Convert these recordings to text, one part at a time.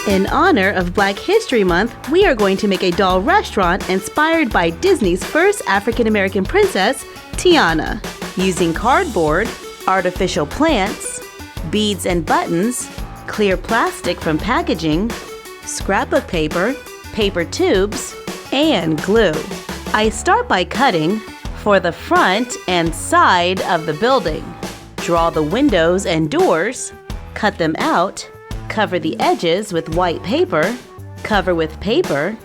In honor of Black History Month, we are going to make a doll restaurant inspired by Disney's first African-American princess, Tiana. Using cardboard, artificial plants, beads and buttons, clear plastic from packaging, scrapbook paper, paper tubes, and glue. I start by cutting for the front and side of the building. Draw the windows and doors, cut them out, cover the edges with white paper, cover with paper.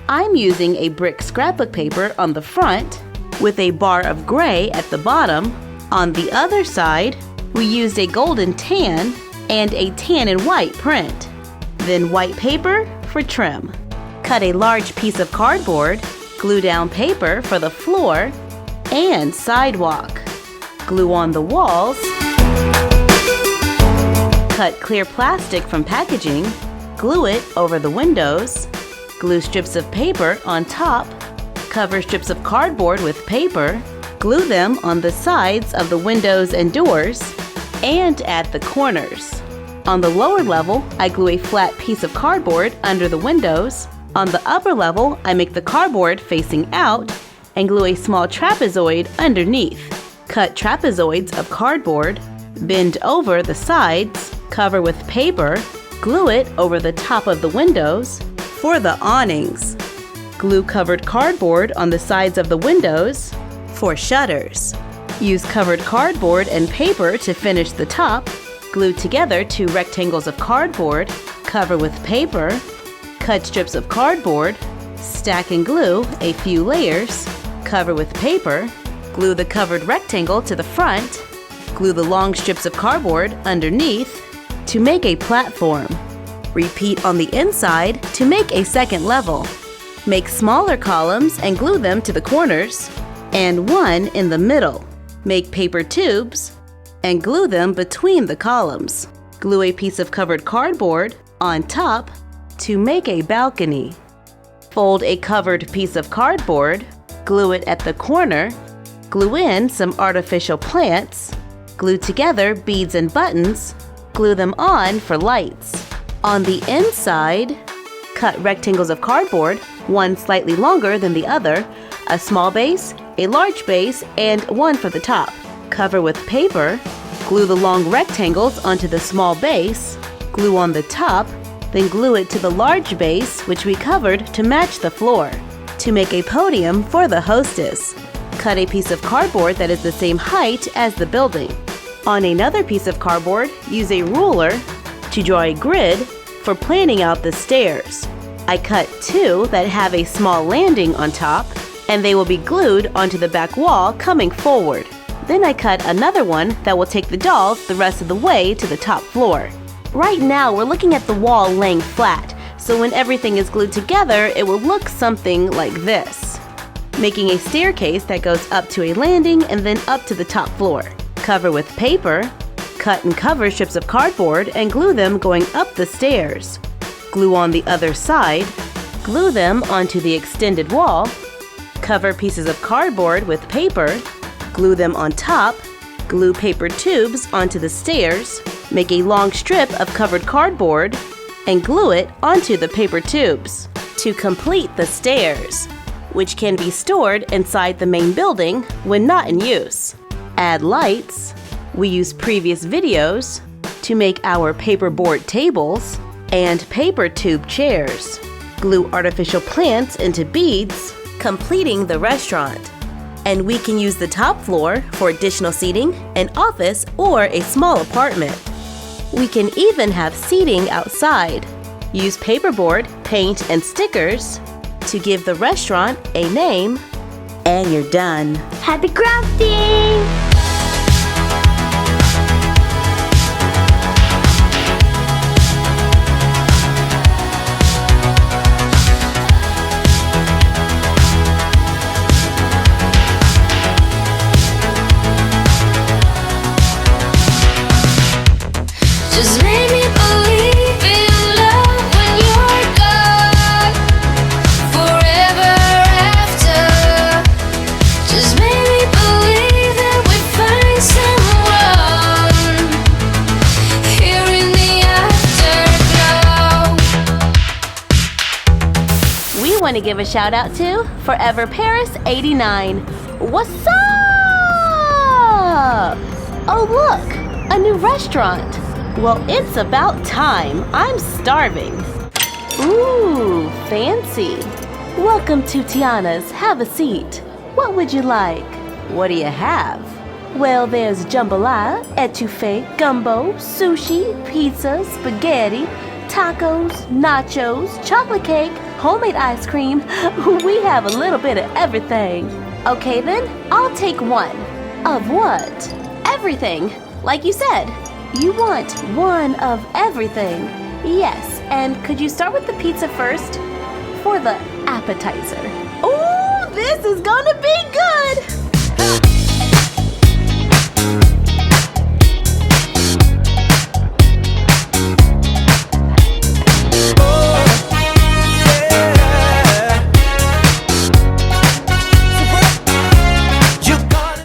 I'm using a brick scrapbook paper on the front with a bar of gray at the bottom. On the other side, we used a golden tan and a tan and white print. Then white paper for trim. Cut a large piece of cardboard, glue down paper for the floor and sidewalk. Glue on the walls. Cut clear plastic from packaging, glue it over the windows, glue strips of paper on top, cover strips of cardboard with paper, glue them on the sides of the windows and doors, and at the corners. On the lower level, I glue a flat piece of cardboard under the windows. On the upper level, I make the cardboard facing out and glue a small trapezoid underneath. Cut trapezoids of cardboard, bend over the sides, cover with paper, glue it over the top of the windows. For the awnings, glue covered cardboard on the sides of the windows. For shutters, use covered cardboard and paper to finish the top. Glue together 2 rectangles of cardboard, cover with paper, cut strips of cardboard, stack and glue a few layers, cover with paper, glue the covered rectangle to the front, glue the long strips of cardboard underneath to make a platform. Repeat on the inside to make a second level. Make smaller columns and glue them to the corners, and one in the middle. Make paper tubes and glue them between the columns. Glue a piece of covered cardboard on top to make a balcony. Fold a covered piece of cardboard, glue it at the corner, glue in some artificial plants, glue together beads and buttons, glue them on for lights. On the inside, cut rectangles of cardboard, one slightly longer than the other, a small base, a large base, and one for the top. Cover with paper, glue the long rectangles onto the small base, glue on the top, then glue it to the large base which we covered to match the floor. To make a podium for the hostess, cut a piece of cardboard that is the same height as the building. On another piece of cardboard, use a ruler to draw a grid for planning out the stairs. I cut 2 that have a small landing on top, and they will be glued onto the back wall coming forward. Then I cut another one that will take the dolls the rest of the way to the top floor. Right now, we're looking at the wall laying flat, so when everything is glued together, it will look something like this. Making a staircase that goes up to a landing and then up to the top floor. Cover with paper, cut and cover strips of cardboard and glue them going up the stairs. Glue on the other side, glue them onto the extended wall, cover pieces of cardboard with paper, glue them on top, glue paper tubes onto the stairs, make a long strip of covered cardboard, and glue it onto the paper tubes to complete the stairs, which can be stored inside the main building when not in use. Add lights. We use previous videos to make our paperboard tables and paper tube chairs. Glue artificial plants into beads, completing the restaurant. And we can use the top floor for additional seating, an office, or a small apartment. We can even have seating outside. Use paperboard, paint, and stickers to give the restaurant a name, and you're done. Happy crafting! Just make me believe in love when you're gone, forever after. Just make me believe that we want to give a shout out to Forever Paris 89. What's up? Oh look, a new restaurant. Well, it's about time. I'm starving. Ooh, fancy. Welcome to Tiana's. Have a seat. What would you like? What do you have? Well, there's jambalaya, etouffee, gumbo, sushi, pizza, spaghetti, tacos, nachos, chocolate cake, homemade ice cream. We have a little bit of everything. Okay then, I'll take one. Of what? Everything. Like you said, you want one of everything. Yes, and could you start with the pizza first? For the appetizer. Ooh, this is gonna be good!